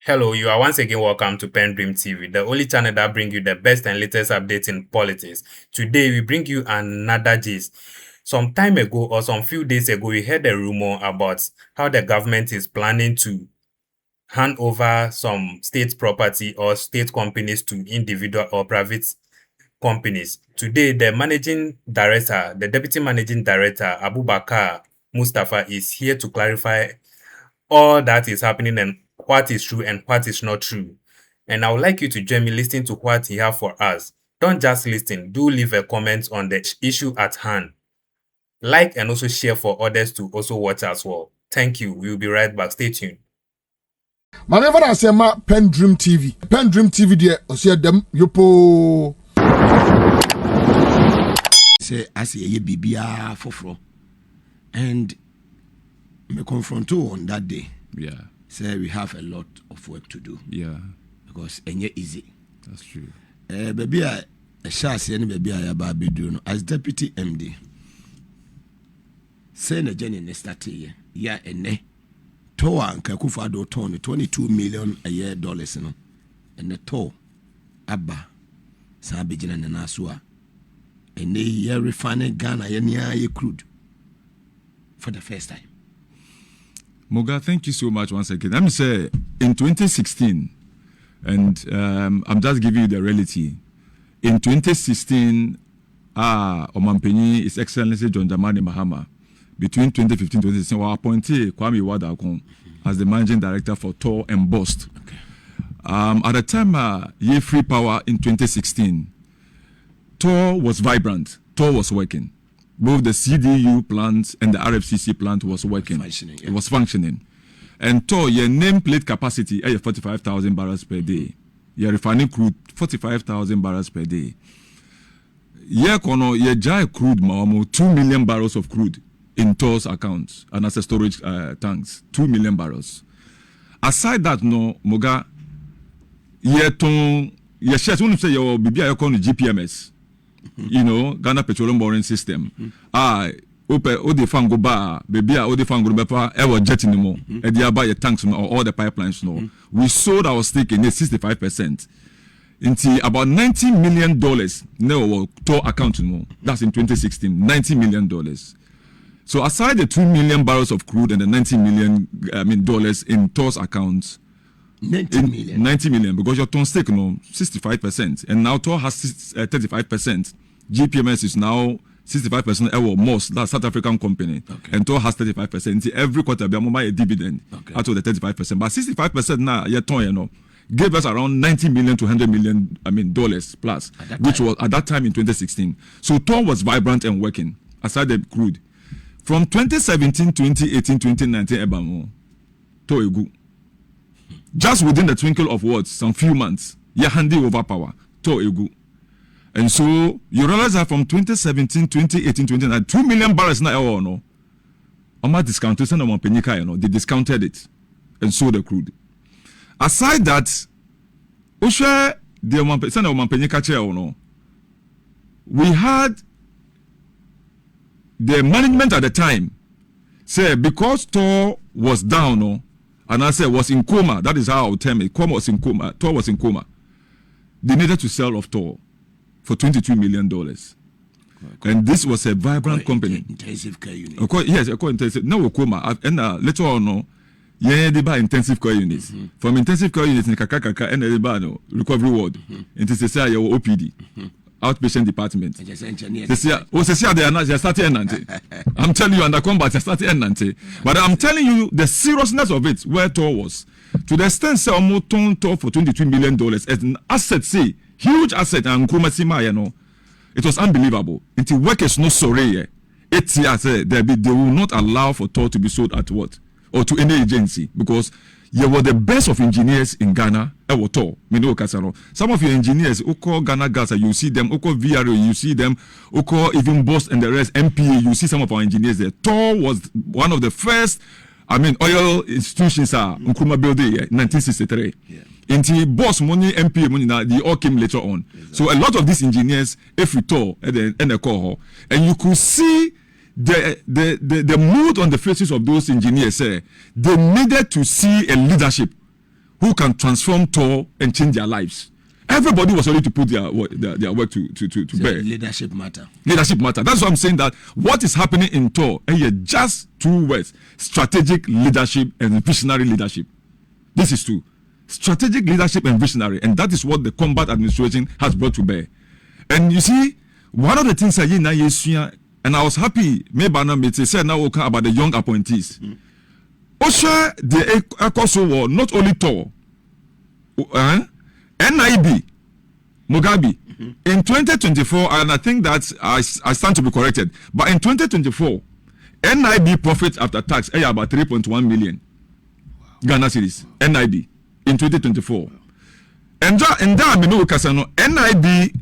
Hello, you are once again welcome to PENDREAM TV, the only channel that brings you the best and latest updates in politics. Today, we bring you another gist. Some time ago or some few days ago, we heard a rumor about how the government is planning to hand over some state property or state companies to individual or private companies. Today, the deputy managing director, Abubakar Mustafa, is here to clarify all that is happening and what is true and what is not true. And I would like you to join me listening to what he has for us. Don't just listen, do leave a comment on the issue at hand. Like and also share for others to also watch as well. Thank you. We'll be right back. Stay tuned. Whenever I say my PENDREAM TV there, I see them yopo. Say I see a bibia foforo, and me confront you on that day. Yeah. Say we have a lot of work to do. Yeah. Because it's easy. That's true. Baby, I shall say any baby I about be doing as deputy MD. Say na Jenny ne start here. Yeah, ene. TOR and Kakufado ton $22 million a year dollars, no. And the TOR Abba Sabijin and Nasua. And they year refining Ghana ye crude for the first time. Moga, thank you so much once again. Let me say, in 2016, and I'm just giving you the reality. In 2016, Omampeni, His Excellency John Dramani Mahama, between 2015 and 2016, was appointed Kwame Wadakon as the managing director for TOR and Bost. Okay. At the time, Ye Free Power in 2016, TOR was vibrant. TOR was working. Both the CDU plant and the RFCC plant was working. Functioning, yeah. It was functioning. And TOR, your nameplate capacity is 45,000 barrels per day. Your refining crude, 45,000 barrels per day. Your dry crude, 2 million barrels of crude in TOR's accounts and as a storage tanks, 2 million barrels. Aside that, no, Moga, your shares, when you say your BBI, GPMS, you know, Ghana Petroleum Boring System. Ode fango ba, baby, ode fango bepa, ever jet anymore. And they buy your tanks or all the pipelines. No, we sold our stake in 65%. Into about $90 million. No, TOR account no. That's in 2016. $90 million. So aside the 2 million barrels of crude and the $90 million dollars in TOR's accounts. 90 million because your TOR stake no 65%, and now TOR has 35%. GPMS is now 65% or most. That's South African company, okay. And TOR has 35%. Every quarter we are a dividend out of the 35%, but 65% now TOR, you know, gave us around 90 million to 100 million dollars plus, which was at that time in 2016. So TOR was vibrant and working aside the crude. From 2017, 2018, 2019, TOR good. Just within the twinkle of words, some few months, you handy over power, TOR egu. And so you realize that from 2017, 2018, 2019, 2 million barrels now, no, Oma discounted, send them on Penika, you know, they discounted it and sold the crude. Aside that, Osha, the send them on Penika chair, no, we had the management at the time say because TOR was down, no. And I said was in coma. That is how I would term it. Coma was in coma. TOR was in coma. They needed to sell off TOR for $22 million. And this was a vibrant company. Intensive care unit. Yes, intensive. Now coma. And later on, no, they buy intensive care units. From intensive care units in Kakaka and they buy no recovery ward. Into say your OPD. Outpatient department. They are starting. I'm telling you, under combat, they're starting. But I'm telling you the seriousness of it, where TOR was. To the extent, say, almost TOR for $23 million as an asset, say, huge asset, and Nkrumah, you know, it was unbelievable. Until work is not sorry, 8 years, they will not allow for TOR to be sold at what? Or to any agency, because you were the best of engineers in Ghana. Some of your engineers, Oko Ghana Gas, you see them, Oko VRO, you see them, Oko even Boss and the rest, MPA, you see some of our engineers there. TOR was one of the first, oil institutions, Nkrumah building, 1963. Yeah. Until Boss money, MPA money, they all came later on. Exactly. So a lot of these engineers, every TOR, and the core, and you could see the mood on the faces of those engineers, they needed to see a leadership who can transform TOR and change their lives. Everybody was ready to put their work to bear. Leadership matter. Leadership matter. That's why I'm saying that what is happening in TOR, and just two words: strategic leadership and visionary leadership. This is two. Strategic leadership and visionary, and that is what the combat administration has brought to bear. And you see, one of the things I did, and I was happy, maybe I said now about the young appointees. Osha the Ekoso war, not only TOR, NIB, Mugabe, in 2024, and I think that I stand to be corrected, but in 2024, NIB profit after tax about 3.1 million Ghana cedis. NIB in 2024. And that NIB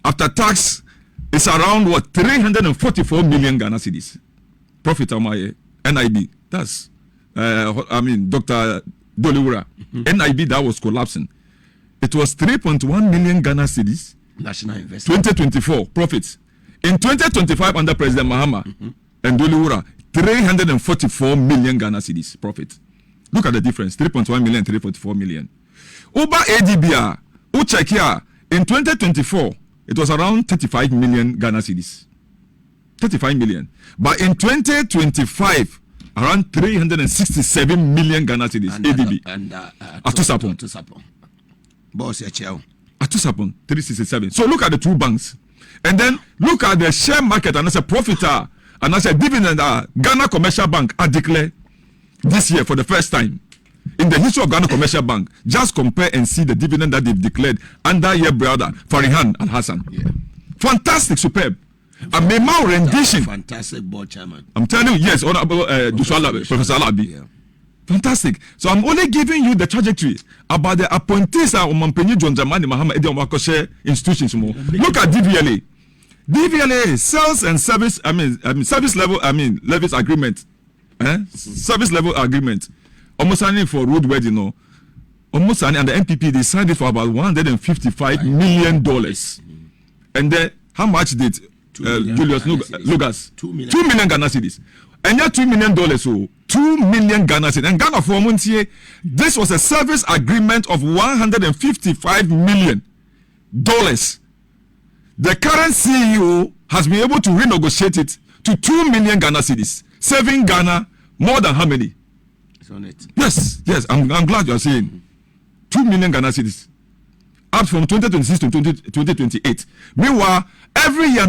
after tax is around what 344 million Ghana cedis. Profit on my NIB. That's Dr. Doliwura. NIB that was collapsing. It was 3.1 million Ghana cedis. National investment. 2024 profits. In 2025 under President Mahama and Doliwura, 344 million Ghana cedis profit. Look at the difference: 3.1 million, 344 million. Uber ADBR, check here. In 2024, it was around 35 million Ghana cedis. 35 million. But in 2025, around 367 million Ghana cedis. ADB. And Atusapon. Boss Echel. Atusapon, 367. So look at the two banks. And then look at the share market, and as a profiter, and as a dividend, Ghana Commercial Bank are declared this year for the first time in the history of Ghana Commercial Bank. Just compare and see the dividend that they've declared under your brother Farihan Al Hassan. Yeah. Fantastic, superb. A memo rendition. Fantastic board chairman. I'm telling you, yes, Honorable Professor Alabi. Yeah. Fantastic. So I'm only giving you the trajectory about the appointees of Mampenyi John Jamani Mahama Edi Omakoshe institutions. Look at DVLA. DVLA sales and service. Service level. Levies agreement. Service level agreement. Almost only for road wedding. Almost and the MPP they signed it for about $155 million. And then how much did Julius Lugas? 2 million Ghana cedis. And yeah, $2 million. So 2 million Ghana cedis. And Ghana for Montier, this was a service agreement of $155 million. The current CEO has been able to renegotiate it to 2 million Ghana cedis, saving Ghana more than how many? It's on it. Yes. I'm glad you are saying 2 million Ghana cedis. Up from 2026 to 2028. Meanwhile, every year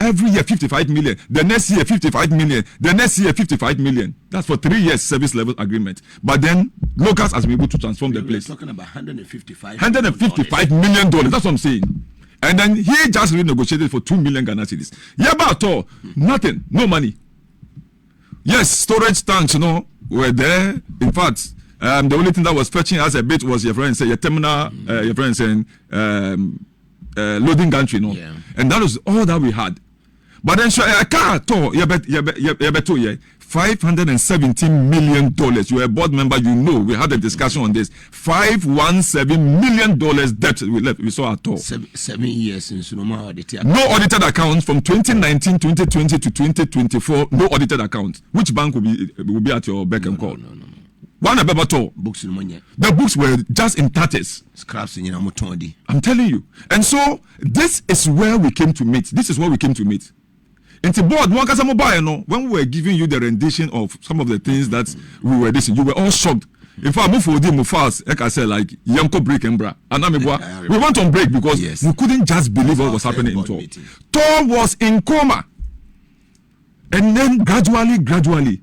every year 55 million. The next year 55 million. The next year 55 million. That's for 3 years service level agreement. But then Locals has been able to transform the place. We're talking about $155 million. That's what I'm saying. And then he just renegotiated for 2 million Ghana cedis. Yeah, but all nothing, no money. Yes, storage tanks, were there. In fact, the only thing that was fetching us a bit was your friend saying your terminal, your friend saying loading gantry, Yeah. And that was all that we had. But then a car tour, $517 million. You're a board member, we had a discussion on this. $517 million debt we saw at all. 7 years since no audited. No audited accounts from 2019, 2020 to 2024. No audited account. Which bank will be at your beck and call? No. One about all. Books in money. The books were just in tatters. Scraps in Yamutondi. I'm telling you. And so this is where we came to meet. In the board, when we were giving you the rendition of some of the things that we were listening, you were all shocked. In fact, like I said, like Yanko break and bra. And we went on break because we couldn't just believe what was happening in TOR. TOR was in coma. And then gradually,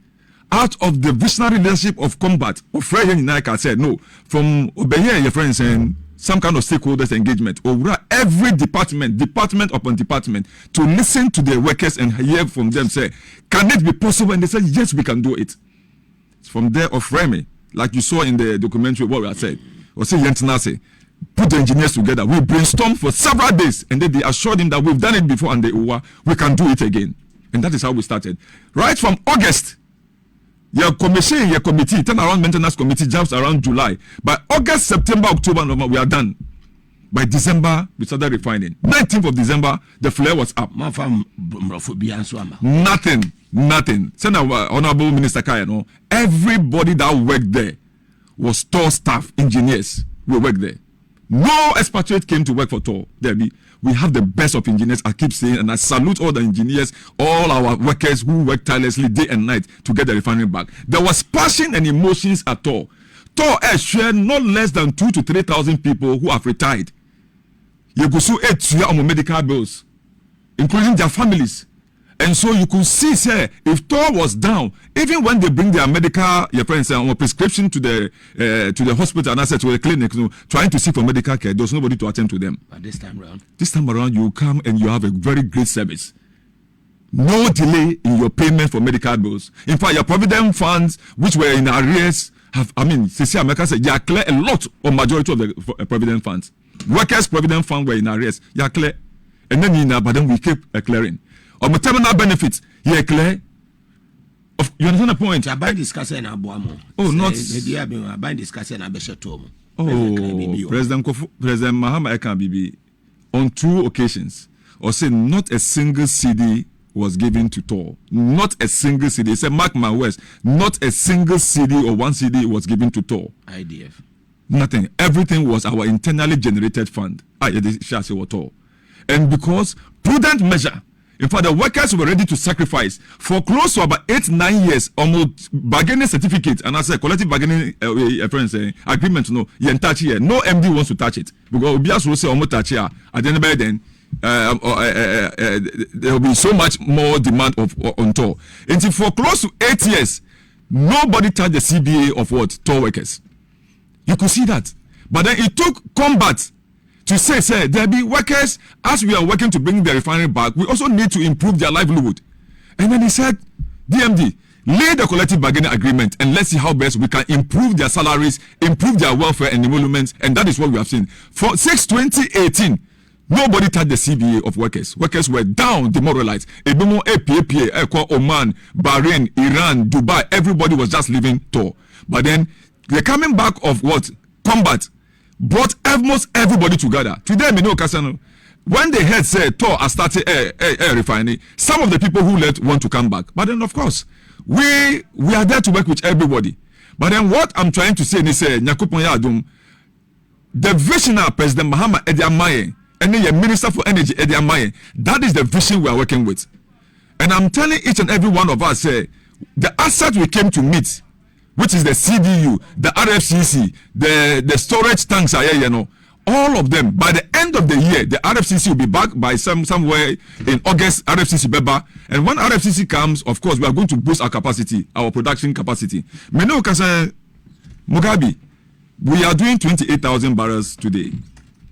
out of the visionary leadership of combat, like I said, no, from Obeye, your friends, and some kind of stakeholders engagement over every department upon department to listen to the workers and hear from them say, can it be possible? And they said, yes, we can do it. It's from there of Remy, like you saw in the documentary, what we had said, or say Yentinase, put the engineers together. We brainstormed for several days, and then they assured him that we've done it before and we can do it again. And that is how we started. Right from August, your committee, turnaround maintenance committee jumps around July. By August, September, October, November, we are done. By December, we started refining. 19th of December, the flare was up. Nothing. Send our Honorable Minister Kaya, everybody that worked there was TOR staff, engineers who worked there. No expatriate came to work for TOR. We have the best of engineers, I keep saying, and I salute all the engineers, all our workers who work tirelessly day and night to get the refinery back. There was passion and emotions at TOR. TOR has shared not less than 2,000 to 3,000 people who have retired. You go so 8 years on medical bills, including their families. And so you could see, say, if TOR was down, even when they bring their medical, your friends, or prescription to the hospital and I said to the clinic, you know, trying to seek for medical care, there's nobody to attend to them. But this time around, you come and you have a very great service. No delay in your payment for medical bills. In fact, your provident funds, which were in arrears, CC America said, you are clear a lot or majority of the provident funds. Workers' provident fund were in arrears, you are clear. And then but then we keep clearing. Or my terminal benefits, yeah, clear. You understand the point? I buy discussing Abuamo. Oh, not. I buy discussing Abeshatom. Oh, President Mahama Ekan Bibi, on 2 occasions, or say not a single CD was given to TOR. Not a single CD. He said, mark my words, not a single CD or 1 CD was given to TOR. IDF. Nothing. Everything was our internally generated fund. TOR. And because prudent measure, in fact, the workers were ready to sacrifice for close to about 8-9 years, almost bargaining certificate, and I said collective bargaining agreement. No, no MD wants to touch it because Obias will say almost touch here. At the end of then, there will be so much more demand on TOR. And for close to 8 years, nobody touched the CBA of what TOR workers. You could see that, but then it took combat to say there be workers, as we are working to bring the refinery back, we also need to improve their livelihood. And then he said, DMD, lay the collective bargaining agreement and let's see how best we can improve their salaries, improve their welfare and emoluments, and that is what we have seen. Since 2018, nobody touched the CBA of workers. Workers were down, demoralized. Ebomo, APAPA, Oman, Bahrain, Iran, Dubai, everybody was just leaving TOR. But then, the coming back of what? Combat. Brought almost everybody together. Today, Mino Kasano, when they had said TOR has started a refinery, some of the people who left want to come back. But then, of course, we are there to work with everybody. But then, what I'm trying to say is, the vision of President Mahama Edi Amaye and the Minister for Energy Edi Amaye, that is the vision we are working with. And I'm telling each and every one of us, the asset we came to meet, which is the CDU, the RFCC, the storage tanks are here, all of them. By the end of the year, the RFCC will be back by somewhere in August. RFCC Beba, and when RFCC comes, of course, we are going to boost our capacity, our production capacity. Meno Kasa Mugabe, we are doing 28,000 barrels today.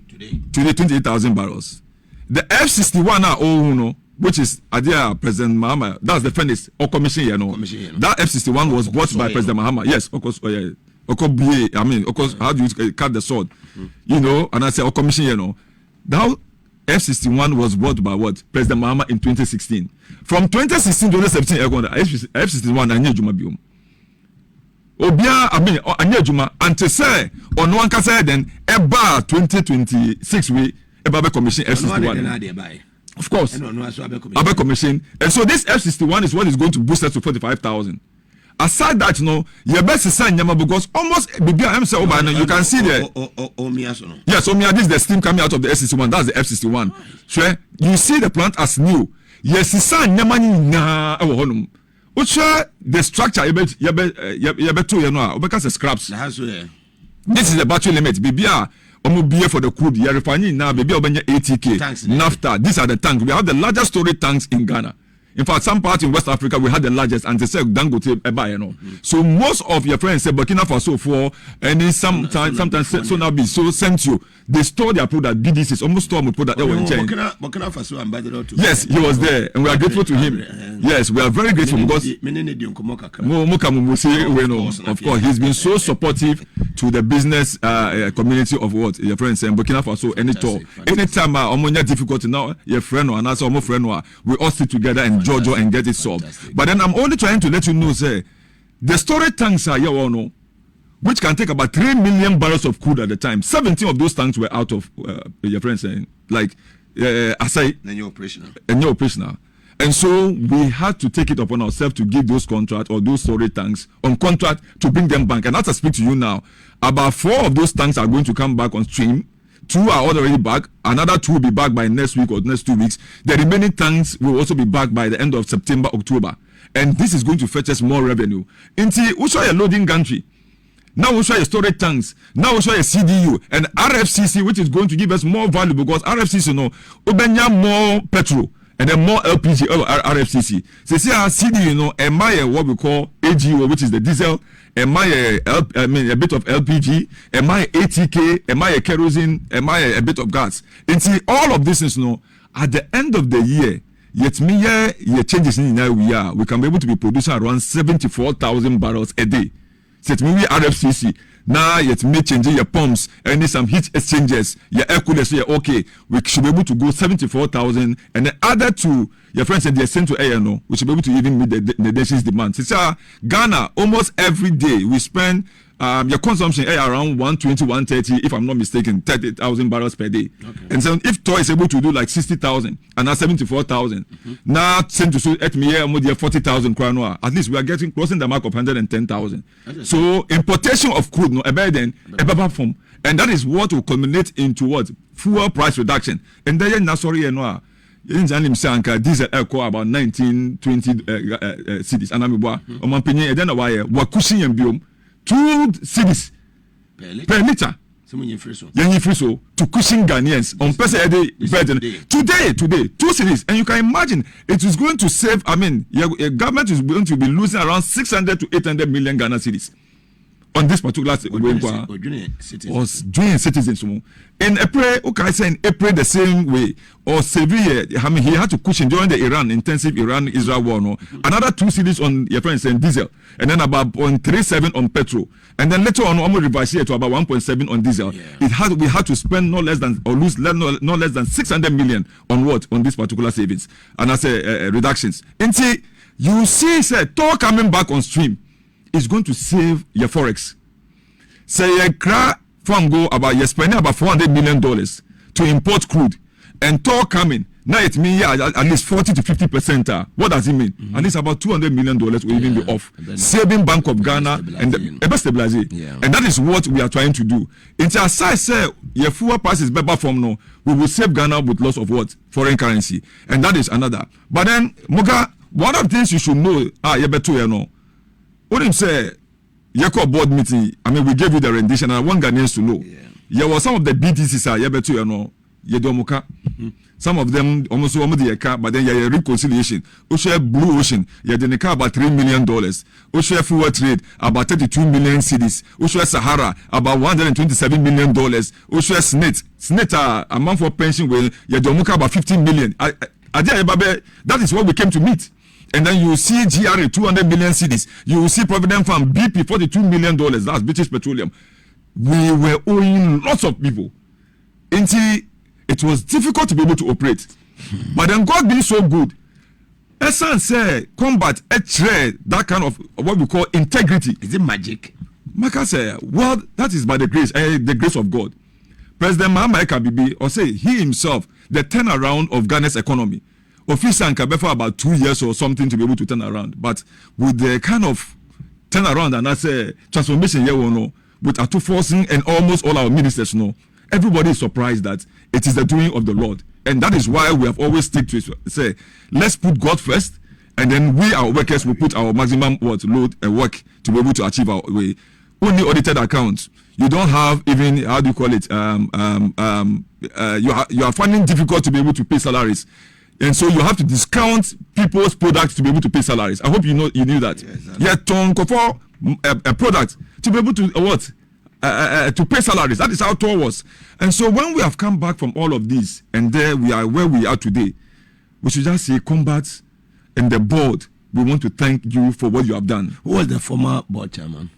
Today, 28,000 barrels. The F61 are all which is President Mahama. That's the furnace or commission, That F61 was bought by President Mahama. Yes, of course. Of course, how do you cut the sword? And I say, commission, Now, F61 was bought by what? President Mahama in 2016. From 2016 to 2017, F61 anya juma biom. Obia, anya juma until say on one kasa then eba 2026 we eba commission F61. Of course, Abe Commission. And so this F61 is what is going to boost us to 45,000. Aside that, your best is sign because almost you can see there. Yes, Omia, this is the steam coming out of the F61. That's the F61. Sure, you see the plant as new. Yes, it's sign na the structure because the scraps. This is the battery limit. Bibia. For the crude, you are refining now, baby, 80k. Naphtha, these are the tanks. We have the largest storage tanks in Ghana. In fact, some parts in West Africa, we had the largest, and they said Dangote, So most of your friends say Burkina Faso for, and then sometimes so now be so sent you. They store their product. BDCs almost store product. Burkina Faso ambassador too. Yes, he was there, and we are grateful to him. Yes, we are very grateful because of course he's been so supportive to the business community of what your friends say Burkina Faso and TOR. Anytime omonya difficulty now, your friend or another omo friend we all sit together and Jojo and get it solved. But then I'm only trying to let you know, say, the storage tanks are here, which can take about 3 million barrels of crude at the time. 17 of those tanks were out of your friends saying, like, Asai. And you're operational. And so we had to take it upon ourselves to give those contracts or those storage tanks on contract to bring them back. And as I speak to you now, about 4 of those tanks are going to come back on stream. 2 are already back. Another 2 will be back by next week or next 2 weeks. The remaining tanks will also be back by the end of September, October. And this is going to fetch us more revenue. Until we show a loading gantry. Now we show a storage tanks. Now we show a CDU and RFCC, which is going to give us more value because RFCC, more petrol. And then more LPG or RFCC. So see our CD, am I what we call AGO, which is the diesel? Am I a bit of LPG? Am I ATK? Am I a kerosene? Am I a bit of gas? And see all of this is at the end of the year, yet me yeah changes in we can be able to be producing around 74,000 barrels a day. So it means RFCC. Now yet me changing your pumps and need some heat exchangers, your air coolers, so okay, we should be able to go 74,000 and then other to your friends and they're sent to air, we should be able to even meet the nation's demand. It's Ghana, almost every day we spend your consumption around 120, 130, if I'm not mistaken, 30,000 barrels per day. Okay. And so if TOR is able to do like 60,000 and now 74,000, now send to at me 40,000 crown, at least we are getting closing the mark of 110,000. So importation of crude, form, and that is what will culminate into what fuel price reduction. And then diesel about 19, 20 cities. And I'm then why cushion and biome 2 cities per liter. So to cushion Ghanaians on person a day today 2 cities, and you can imagine it is going to save. I mean, your government is going to be losing around 600 to 800 million Ghana cedis on this particular citizens. In April, okay, say in April the same way, or Sevilla, I mean, he had to cushion during the intensive Iran-Israel war. Another 2 cities on your friends and diesel, and then about 0.37 on petrol, and then later on, almost revised to about 1.7 on diesel. Yeah. We had to spend no less than or lose no less than 600 million on what on this particular savings, and I say reductions. And see, you see, say TOR coming back on stream is going to save your forex. Say you from go about you're spending about $400 million to import crude, and TOR coming now it means at least 40 to 50%. What does it mean? At least about $200 million will even be off. Saving Bank of Ghana and stabilize. And that is what we are trying to do. It's as I say, your fuel price is better from now. We will save Ghana with loss of what? Foreign currency. And that is another. But then, Moga, one of the things you should know, you better know. What him say, Yako board meeting, I mean, we gave you the rendition, and I want Ghanaians to know. There were some of the BTCs, you better know, Yedomuka. Some of them almost the car, but then you reconciliation. Share Blue Ocean, you had car about $3 million. Share Fuel Trade, about 32 million cedis. Share Sahara, about $127 million. Share SNET, a month for pension, where you had about 15 million. That is what we came to meet. And then you see GRA 200 million cedis. You see Provident Farm BP $42 million. That's British Petroleum. We were owing lots of people. It was difficult to be able to operate. But then God being so good, Essence say combat that kind of what we call integrity. Is it magic? Maka say, well, that is by the grace of God. President Mahama Kabibi, or say he himself, the turnaround of Ghana's economy. Official and Kabe for about 2 years or something to be able to turn around. But with the kind of turnaround and I say transformation here, with Atu forcing and almost all our ministers everybody is surprised that it is the doing of the Lord. And that is why we have always stick to it. Say, let's put God first, and then we, our workers, will put our maximum load and work to be able to achieve our way. Only audited accounts. You don't have even, how do you call it? You are finding difficult to be able to pay salaries. And so you have to discount people's products to be able to pay salaries. I hope you knew that. Yeah, for a product to be able to to pay salaries. That is how TOR was. And so when we have come back from all of this, and there we are where we are today, we should just say combat and the board. We want to thank you for what you have done. Who was the former board chairman?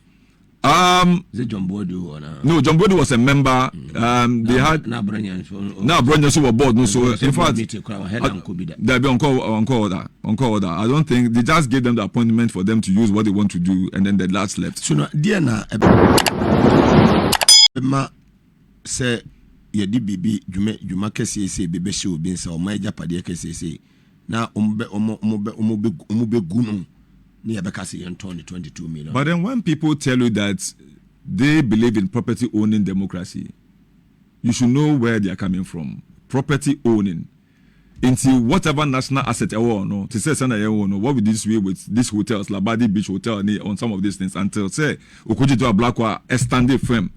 Is it John Bodu or no? John Bodu was a member. They had now Brunyan were board. No, so in fact, they'll be on call. I don't think they just gave them the appointment for them to use what they want to do, and then the last left. So now, dear na, say ye di bibi juma kesi bebe show bin sa o ma japade kesi na ombe gunu ni yabekasi yenton 22 million. But then when people tell you that they believe in property owning democracy, you should know where they are coming from. Property owning. Into whatever national asset no, to say what we this way with these hotels, Labadi Beach Hotel, on some of these things, until say Okoji to a Blackwa a standing firm,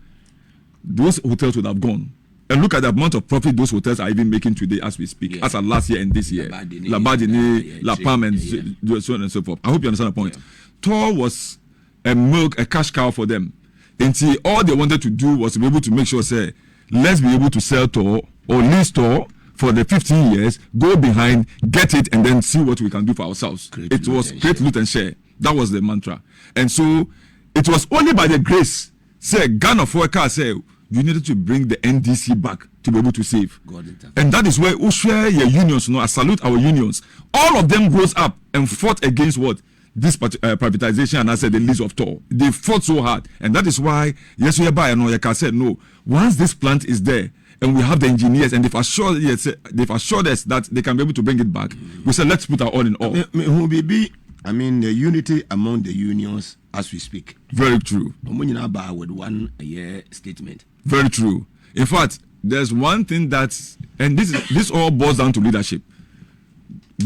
those hotels would have gone. And look at the amount of profit those hotels are even making today as we speak, as of last year and this year. Labadini, La Palm, and so on and so forth. I hope you understand the point. TOR was a cash cow for them. Until all they wanted to do was to be able to make sure, say, let's be able to sell TOR or lease TOR for the 15 years, go behind, get it, and then see what we can do for ourselves. It was create, loot, and share. That was the mantra. And so it was only by the grace, say, Ghana for a car, say, you needed to bring the NDC back to be able to save. And that is where we share your unions. I salute our unions. All of them rose up and fought against what? This privatization, and I said the lease of TOR. They fought so hard. And that is why, yes, we buy, and I said, no, once this plant is there, and we have the engineers, and they've assured us that they can be able to bring it back. We said, let's put our all in all. I mean, the unity among the unions as we speak. Very true. With one year statement. Very true. In fact, there's one thing that's, and this all boils down to leadership.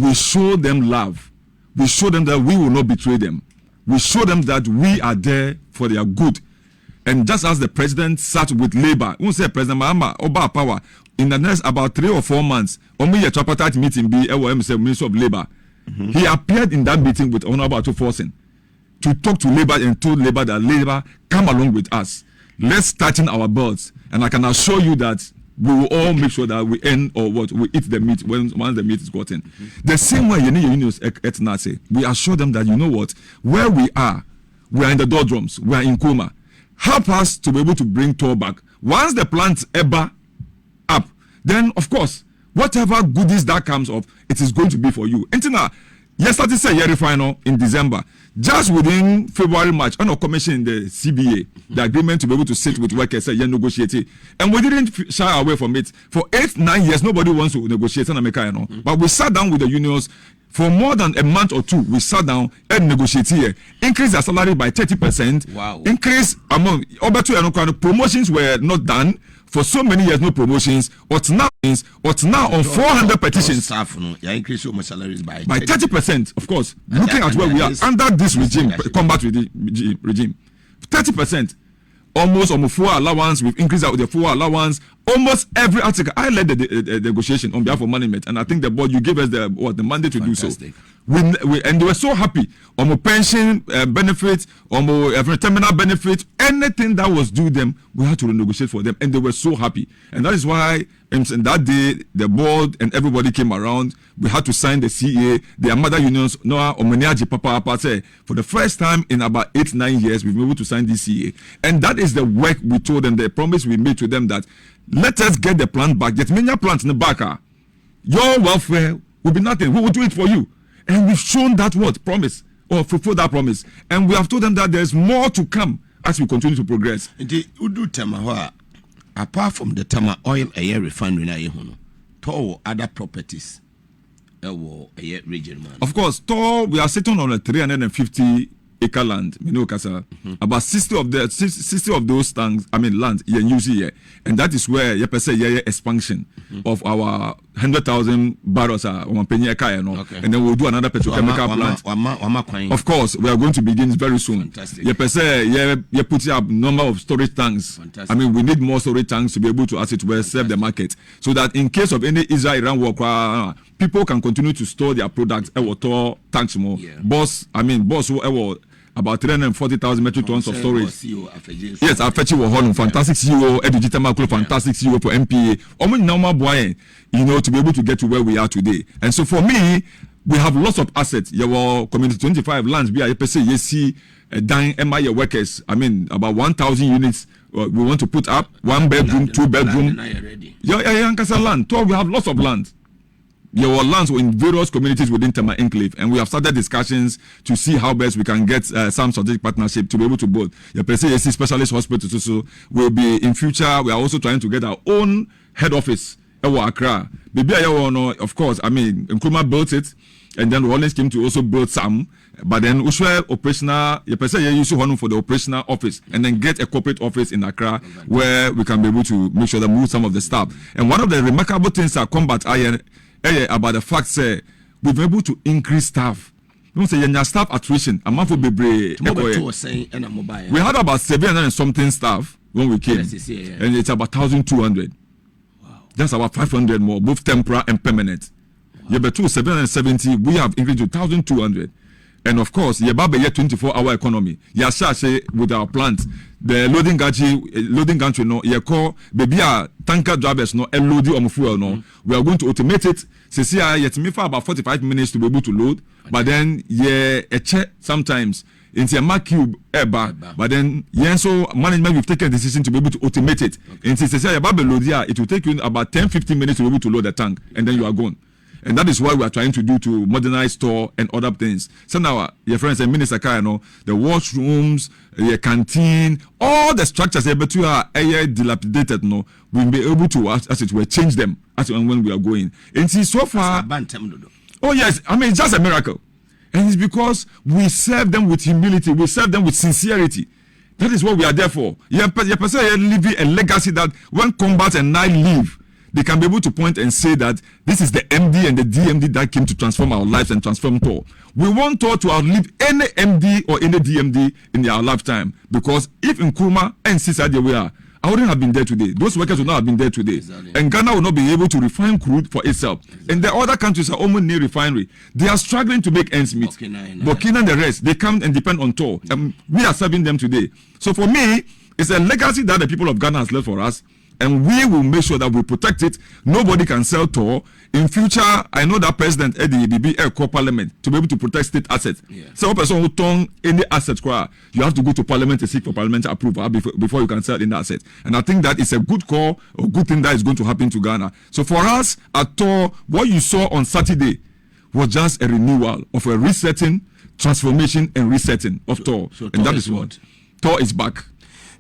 We show them love. We show them that we will not betray them. We show them that we are there for their good. And just as the president sat with Labour, we say President Mahama Oba Power in the next about 3 or 4 months, only a tripartite meeting be Minister of Labour. He appeared in that meeting with Honorable Ato Forsen to talk to Labour and told Labour that Labour come along with us. Let's tighten our belts, and I can assure you that we will all make sure that we end or what we eat the meat once the meat is gotten. The same way unions at Nase, we assure them that you know what, where we are in the doldrums, we are in coma. Help us to be able to bring TOR back. Once the plant's ever up, then of course, whatever goodies that comes up, it is going to be for you. Intina, yesterday say Refinery in December, just within February, March, on a commission in the CBA, the agreement to be able to sit with workers, say, negotiate, and we didn't shy away from it. For 8-9 years, nobody wants to negotiate in America, but we sat down with the unions. For more than a month or two, we sat down and negotiated. Increase their salary by 30%. Wow. Increase among promotions were not done for so many years. No promotions. What's now on 400 petitions. Staff, increase your salaries by 30%. Of course, looking at where we are under this regime, combat regime, 30%. Almost 4 allowance. We've increased the 4 allowance. Almost every article. I led the negotiation on behalf of management, and I think the board, you gave us the mandate to Fantastic. do so. And they were so happy. Pension benefit, every terminal benefit, anything that was due them, we had to renegotiate for them, and they were so happy. And that is why, in that day, the board and everybody came around. We had to sign the CA. The mother unions, for the first time in about 8-9 years, we've been able to sign this CA. And that is the work we told them, the promise we made to them that let us get the plant back. Get many plants in the back. Your welfare will be nothing. We will do it for you. And we've shown that promise, or fulfill that promise. And we have told them that there's more to come as we continue to progress. Apart from the Tama oil air refinery, TOR other properties region, man. Of course, TOR, we are sitting on a 350-acre land, about 60 of those lands here, and that is where expansion of our 100,000 barrels and then we'll do another petrochemical plant. Of course, we are going to begin very soon. Fantastic. You put up number of storage tanks. Fantastic. We need more storage tanks to be able to, as it were, serve the market, so that in case of any Israel-Iran war, people can continue to store their products. TOR tanks more. Boss about 340,000 metric tons of storage. Yes, Afechi Wahon, fantastic CEO, Edugita Maklo, fantastic CEO for MPA. Normal boy, to be able to get to where we are today. And so for me, we have lots of assets. Your community 25 lands, BIPC, dying MIA workers. About 1,000 units we want to put up. 1 bedroom, 2 bedroom. Land. We have lots of land. Your lands were in various communities within Tema Enclave, and we have started discussions to see how best we can get some strategic partnership to be able to build. Your specialist hospitals also will be in future. We are also trying to get our own head office Accra. Baby, of course, I mean, Nkrumah built it, and then Rawlings came to also build some. But then Ushwe operational, you use one for the operational office, and then get a corporate office in Accra where we can be able to make sure that move some of the staff. And one of the remarkable things that combat about the fact say we've been able to increase staff. Don't say your staff attrition. A month for Bebre. We had about 700 and something staff when we came, and it's about 1,200. Wow. That's about 500 more, both temporary and permanent. Wow. Between 770, we have increased to 1,200. And of course, you have a 24-hour economy. You with our plant, the loading gantry, no, you call baby tanker drivers, no, and loading on fuel, no. We are going to automate it. See, yet me for about 45 minutes to be able to load, but then a check sometimes into a mark cube but then so management will take a decision to be able to automate it. And since it will take you about 10-15 minutes to be able to load the tank, and then you are gone. And that is what we are trying to do to modernize TOR and other things. So now, your friends and Minister Kaya, the washrooms, the canteen, all the structures able to are dilapidated, no, we'll be able to, as it were, change them as when we are going. And see, so far, oh yes, I mean, it's just a miracle. And it's because we serve them with humility, we serve them with sincerity. That is what we are there for. Your person leaving a legacy that when Combat and I leave, they can be able to point and say that this is the MD and the DMD that came to transform our lives and transform TOR. We want TOR to outlive any MD or any DMD in their lifetime, because if Nkrumah and Sisa they were, I wouldn't have been there today. Those workers would not have been there today. Exactly. And Ghana will not be able to refine crude for itself. Exactly. And the other countries are almost near refinery. They are struggling to make ends meet. Burkina and the rest, they come and depend on TOR. We are serving them today. So for me, it's a legacy that the people of Ghana has left for us. And we will make sure that we protect it. Nobody can sell TOR. In future, I know that President Eddie be a core parliament to be able to protect state assets. Yeah. So a person who turn any asset, you have to go to parliament to seek for parliamentary approval before you can sell in that asset. And I think that is a good call, a good thing that is going to happen to Ghana. So for us at TOR, what you saw on Saturday was just a renewal of a resetting, transformation and resetting of TOR. So and that is what TOR is back.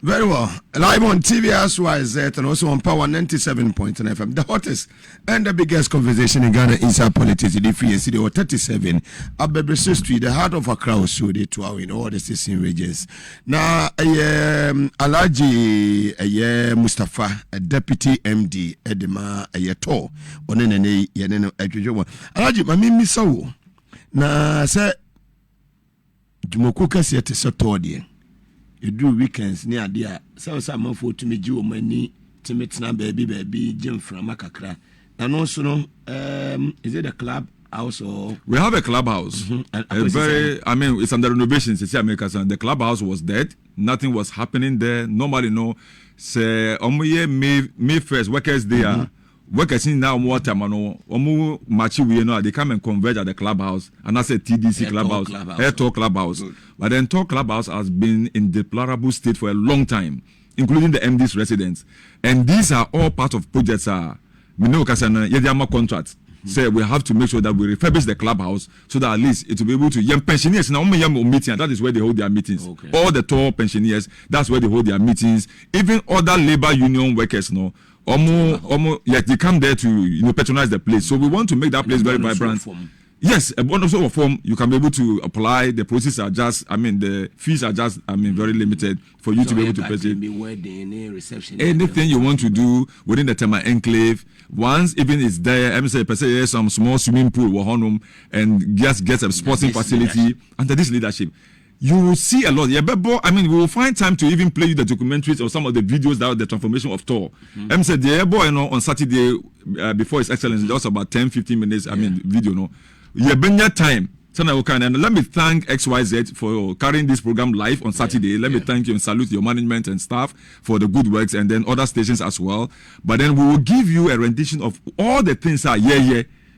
Very well. Live on TV as YZ and also on Power 97.9 FM. The hottest and the biggest conversation in Ghana inside politics in the free city or 37 Abebrese Street, the heart of Accra, so they 2 in all the 16 regions. Now, Alaji Mustafa, a deputy MD, Edema, a TOR, on any Alaji, Mami Misawo. Na say Jumoku Kasi at Saturday. You do weekends near dear. So some for to me, you money, Timitna baby, Jim from Makakra. And also, is it a club house or? We have a clubhouse. Mm-hmm. It's under renovations. The clubhouse was dead. Nothing was happening there. Normally, no. Say, May 1st, workers there. Workers in now more time, they come and converge at the clubhouse, and I said TDC clubhouse, TOR clubhouse. Good. But then TOR clubhouse has been in deplorable state for a long time, including the MD's residents. And these are all part of projects. Contracts. Say we have to make sure that we refurbish the clubhouse so that at least it will be able to young pensioners now meeting, and that is where they hold their meetings. Okay. All the TOR pensioners, that's where they hold their meetings. Even other labor union workers, they come there to patronize the place. So we want to make that place very vibrant. Yes, a wonderful form. You can be able to apply. The process are just, the fees are just, very limited for you to be able to purchase. Anything you want to do within the Tema Enclave, once even it's there, say some small swimming pool, and just get a sporting facility under this leadership. You will see a lot. We will find time to even play you the documentaries or some of the videos that are the transformation of TOR. On Saturday, before His Excellency, just about 10-15 minutes, video, You bring your time. And let me thank XYZ for carrying this program live on Saturday. Let me thank you and salute your management and staff for the good works, and then other stations as well. But then we will give you a rendition of all the things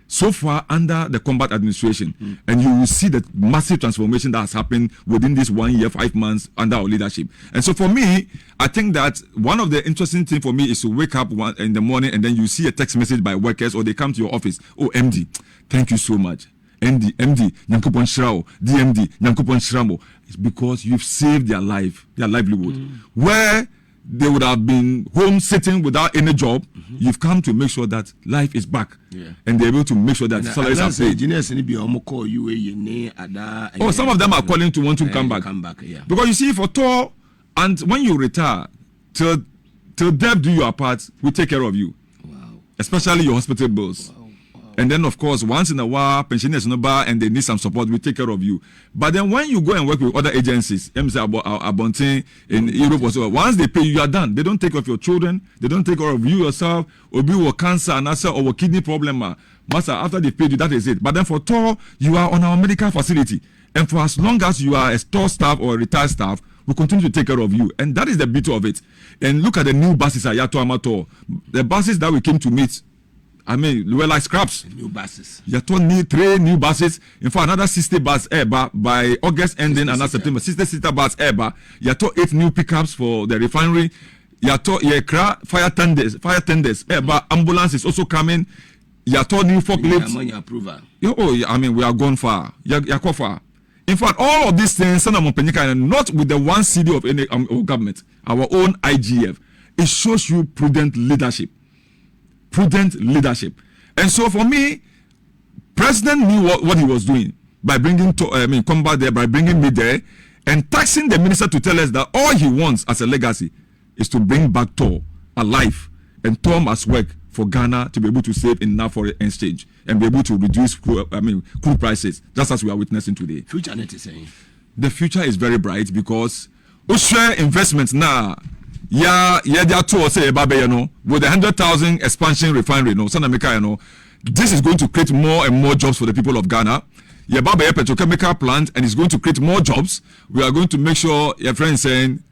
so far under the Combat administration, and you will see the massive transformation that has happened within this 1 year, 5 months under our leadership. And so for me, I think that one of the interesting things for me is to wake up in the morning and then you see a text message by workers, or they come to your office. Oh, MD, thank you so much. MD, Nyankopon Shrao, DMD, Nyankopon Shramo. It's because you've saved their life, their livelihood. Where they would have been home sitting without any job, You've come to make sure that life is back, and they're able to make sure that salaries are paid. Oh, some of them are calling to want to come back. Because you see, for TOR, and when you retire, till Dept do your part, we take care of you. Wow. Especially your hospital bills. Wow. And then, of course, once in a while, pensioners no bar and they need some support, we take care of you. But then when you go and work with other agencies, Abontin in Europe or so, once they pay you, you are done. They don't take care of your children. They don't take care of you yourself. Or be with cancer and or kidney problem. Master, after they pay you, that is it. But then for TOR, you are on our medical facility. And for as long as you are a TOR staff or a retired staff, we continue to take care of you. And that is the beauty of it. And look at the new buses at Yato Amato. The buses that we came to meet, I mean, we were like scraps. New buses. Yato need 3 new buses. In fact, another 60 bus by August ending, another September. 60-seater bus Yato 8 new pickups for the refinery. Yato fire tenders. Ambulance is also coming. Yato new forklifts. I mean, we are gone far. Yako far. In fact, all of these things, not with the one CD of any government, our own IGF. It shows you prudent leadership. And so for me, President knew what he was doing by bringing combat there, by bringing me there, and taxing the minister to tell us that all he wants as a legacy is to bring back TOR alive, and TOR must work for Ghana to be able to save enough for exchange and be able to reduce crude prices, just as we are witnessing today. Future net is saying the future is very bright because share investments now. Yeah, they are TOR say with the 100,000 expansion refinery, this is going to create more and more jobs for the people of Ghana. Yababa petrochemical plant, and it's going to create more jobs. We are going to make sure, your friend saying,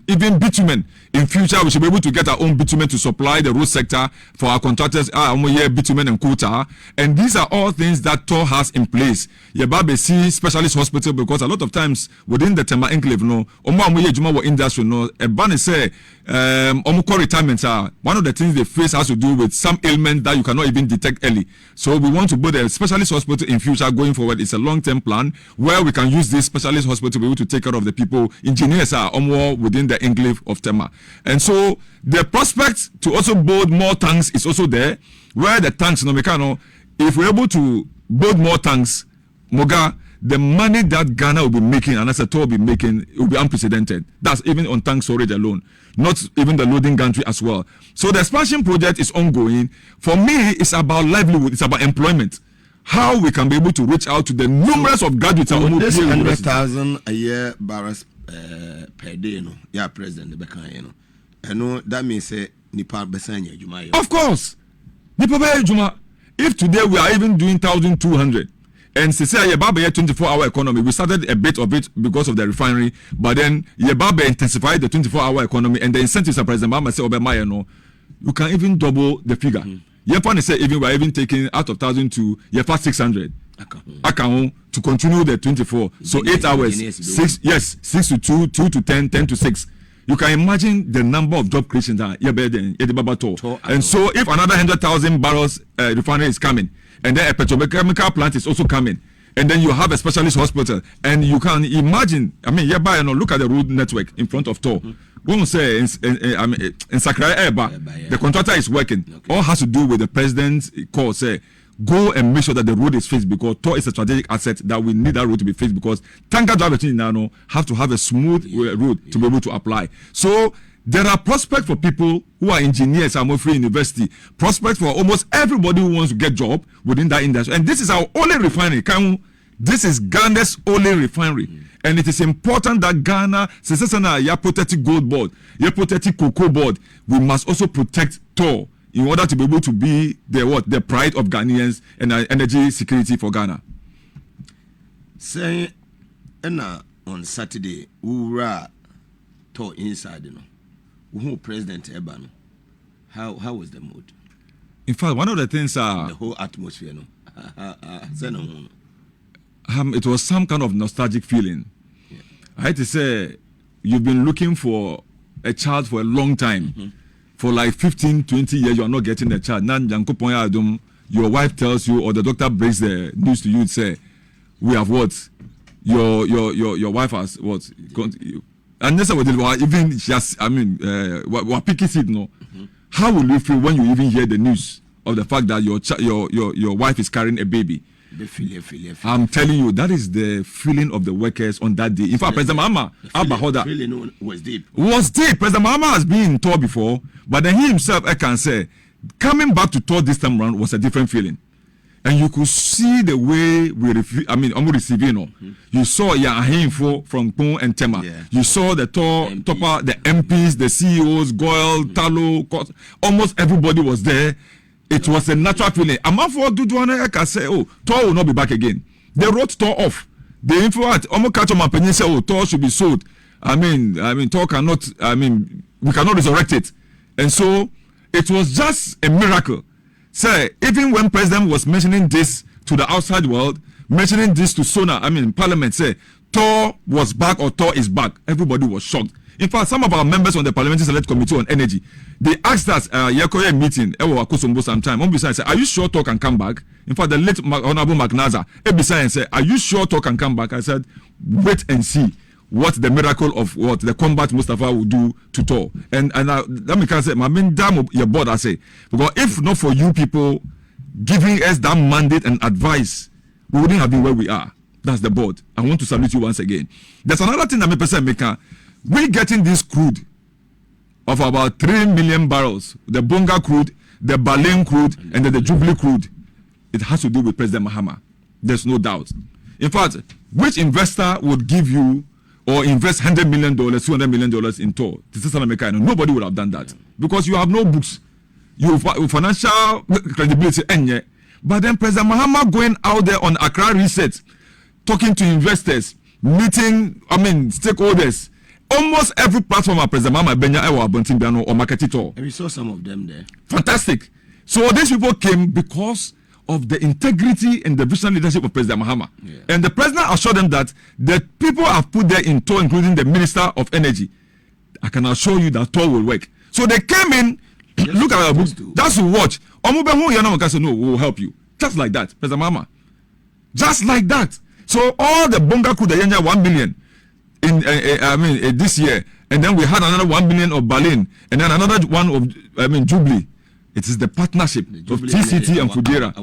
even bitumen. In future, we should be able to get our own bitumen to supply the road sector for our contractors, bitumen and quota. And these are all things that TOR has in place. Yababa see specialist hospital, because a lot of times within the Tema enclave, industry, say, retirement, one of the things they face has to do with some ailment that you cannot even detect early. So we want to build a specialist hospital in future going forward. It's a long-term plan where we can use this specialist hospital to be able to take care of the people. Engineers are within the enclave of Tema. And so the prospect to also build more tanks is also there, where the tanks, if we're able to build more tanks, the money that Ghana will be making and as a TOR will be making, it will be unprecedented. That's even on tank storage alone, not even the loading gantry as well. So the expansion project is ongoing. For me, it's about livelihood, it's about employment. How we can be able to reach out to the numerous of graduates. So this 100,000 a year barrels per day, President Bekan, that means Nipa Besanya Juma. Of course, Nipa Juma. If today we are even doing 1,200. And since Yababa 24-hour economy, we started a bit of it because of the refinery, but then Yababa intensified the 24-hour economy, and the incentives are President Obama say you can even double the figure. Yepan say even we are even taking out of 1,000 to 600. To continue the 24. So 8 hours, 6 to 2, 2 to 10, 10 to 6. You can imagine the number of job creations that and so if another 100,000 barrels refinery is coming, and then a petrochemical plant is also coming, and then you have a specialist hospital, and you can imagine, look at the road network in front of TOR. Won't say in Sakrai the contractor is working. Okay. All has to do with the president's call, say, go and make sure that the road is fixed, because TOR is a strategic asset that we need that road to be fixed, because tanker drivers now have to have a smooth road to be able to apply. So there are prospects for people who are engineers at Free University, prospects for almost everybody who wants to get job within that industry. And this is our only refinery. This is Ghana's only refinery. And it is important that Ghana, ya protect gold board, ya protect cocoa board, we must also protect TOR in order to be able to be the pride of Ghanaians and energy security for Ghana. Say, on Saturday, we were TOR inside, who President Ebano. How was the mood? In fact, one of the things the whole atmosphere, it was some kind of nostalgic feeling. Yeah. I had to say, you've been looking for a child for a long time. For like 15, 20 years, you are not getting a child. Now, your wife tells you, or the doctor breaks the news to you, say, we have what? Your wife has what? And that's what even she has, we're picking it, no. how will you feel when you even hear the news of the fact that your wife is carrying a baby? I'm telling you, that is the feeling of the workers on that day. In fact, President Mahama was deep. President Mahama has been in TOR before, but then he himself, I can say, coming back to TOR this time around was a different feeling. And you could see the way I'm receiving. You saw Yahinfo from Pung and Tema. Yeah. You saw the TOR, Topper, the MPs, the CEOs, Goyle, Talo, almost everybody was there. It was a natural feeling. I'm not for Duduana. I can say, oh, TOR will not be back again. They wrote TOR off. The info at Omokacho say, oh, TOR should be sold. TOR cannot. We cannot resurrect it. And so it was just a miracle. Say, even when President was mentioning this to the outside world, mentioning this to Sona, Parliament, say TOR was back or TOR is back. Everybody was shocked. In fact, some of our members on the Parliamentary Select Committee on Energy, they asked us, Yakoye meeting, sometime, say, are you sure TOR can come back? In fact, the late Honorable McNaza, Ebisa said, are you sure TOR can come back? I said, wait and see what the miracle of what the combat Mustafa will do to TOR. And let me say, my main damn your board, I say, because if not for you people giving us that mandate and advice, we wouldn't have been where we are. That's the board. I want to salute you once again. There's another thing that me person make. We're getting this crude of about 3 million barrels, the Bonga crude, the Baleine crude, and then the Jubilee crude. It has to do with President Mahama. There's no doubt. In fact, which investor would give you or invest $100 million, $200 million in TOR? Nobody would have done that because you have no books. You have financial credibility. But then President Mahama going out there on Accra Reset, talking to investors, meeting, stakeholders. Almost every platform of President Mahama Benya or Abontimbiano or Market TOR. And we saw some of them there. Fantastic. So these people came because of the integrity and the vision leadership of President Mahama. Yeah. And the president assured them that the people have put there in TOR, including the Minister of Energy, I can assure you that TOR will work. So they came in, look at our books, just to watch. No, we will help you. Just like that, President Mahama. Just like that. So all the Bonga could the 1 million in this year, and then we had another 1 million of Baleine, and then another one of Jubilee. It is the partnership of TCT and Fudera,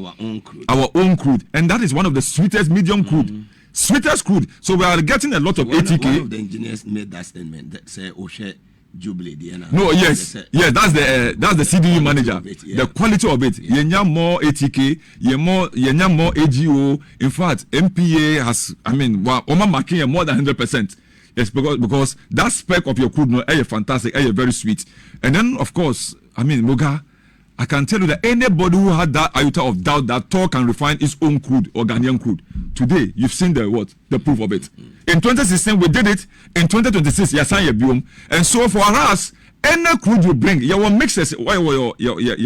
our own crude, and that is one of the sweetest medium crude, sweetest crude. So we are getting a lot of ATK. One of the engineers made that statement that say, "Oshe Jubilee." No, yes, that's the CDE manager. The quality of it, yenya more ATK, yenya more AGO. In fact, MPA has, Oma marking more than 100%. Yes, because that spec of your crude, no, fantastic, very sweet. And then, of course, Moga, I can tell you that anybody who had that iota of doubt that TOR can refine its own crude or Ghanaian crude, today you've seen the proof of it. In 2016 we did it. In 2026 and so for us, any crude you bring, your mixes, your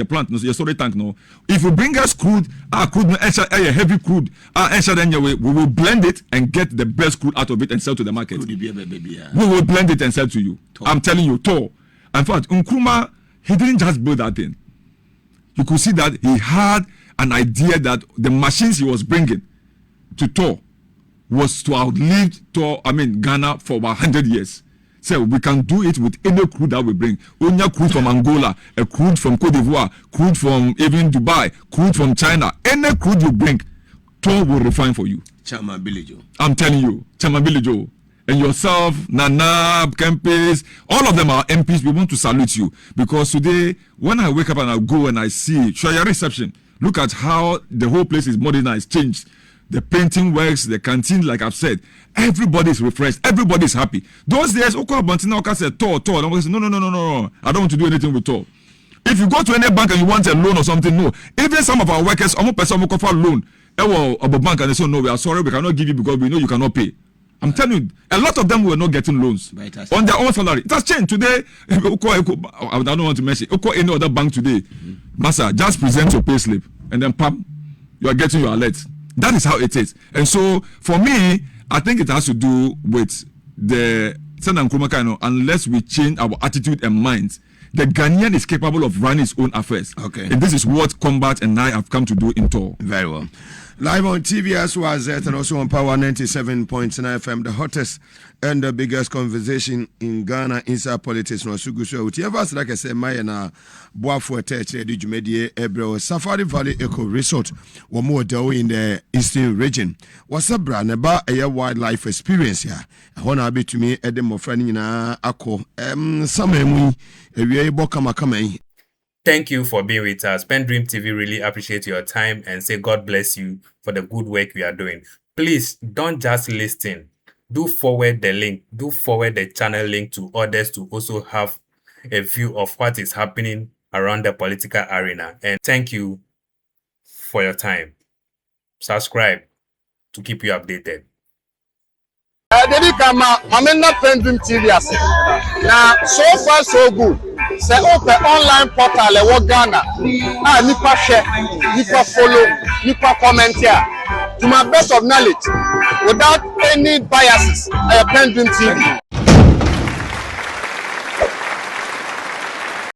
plant, your storage tank, no. If you bring us crude, heavy crude, we will blend it and get the best crude out of it and sell to the market. We will blend it and sell to you. TOR. I'm telling you, TOR. In fact, Nkrumah, he didn't just build that thing. You could see that he had an idea that the machines he was bringing to TOR was to outlive Ghana for about 100 years. So we can do it with any crude that we bring. Only crude from Angola, a crude from Cote d'Ivoire, crude from even Dubai, crude from China. Any crude you bring, TOR will refine for you. Chama Bilijo. I'm telling you, Chama Bilijo. And yourself, Nana, Kempis, all of them are MPs. We want to salute you. Because today, when I wake up and I go and I see Shaya reception, look at how the whole place is modernized, changed. The painting works, the canteen, like I've said. Everybody is refreshed. Everybody is happy. Those days, Oko Abantina Oka said, TOR. And I said, no. I don't want to do anything with TOR. If you go to any bank and you want a loan or something, no. Even some of our workers, almost person will offer loan. About bank and they say, no, we are sorry, we cannot give you because we know you cannot pay. I'm telling you, a lot of them were not getting loans on their own salary. It has changed today. I don't want to mention. Any other bank today, Massa, just present your pay slip and then pam, you are getting your alert. That is how it is. And so, for me, I think it has to do with the Senator Nkrumah, unless we change our attitude and minds. The Ghanaian is capable of running his own affairs. Okay. And this is what Combat and I have come to do in TOR. Very well. Live on TV as well as that, and also on Power 97.9 FM, the hottest and the biggest conversation in Ghana inside politics. No suguso. Whatever, like I said, my na boafo attached to Jumedie Ebro Safari Valley Eco Resort, or more dough in the Eastern region. What's up, brand? About a wildlife experience here. I want to be to me at the more friendly na ako. Some we boka. Thank you for being with us. PENDREAM TV really appreciate your time and say God bless you for the good work we are doing. Please don't just listen. Do forward the link. Do forward the channel link to others to also have a view of what is happening around the political arena. And thank you for your time. Subscribe to keep you updated. Dedi kama mamena PENDREAM TV ase. Na so far so good. Say open online portal e wo Ghana. Nipa share, nipa follow, nipa comment here. To my best of knowledge, without any biases, PENDREAM TV.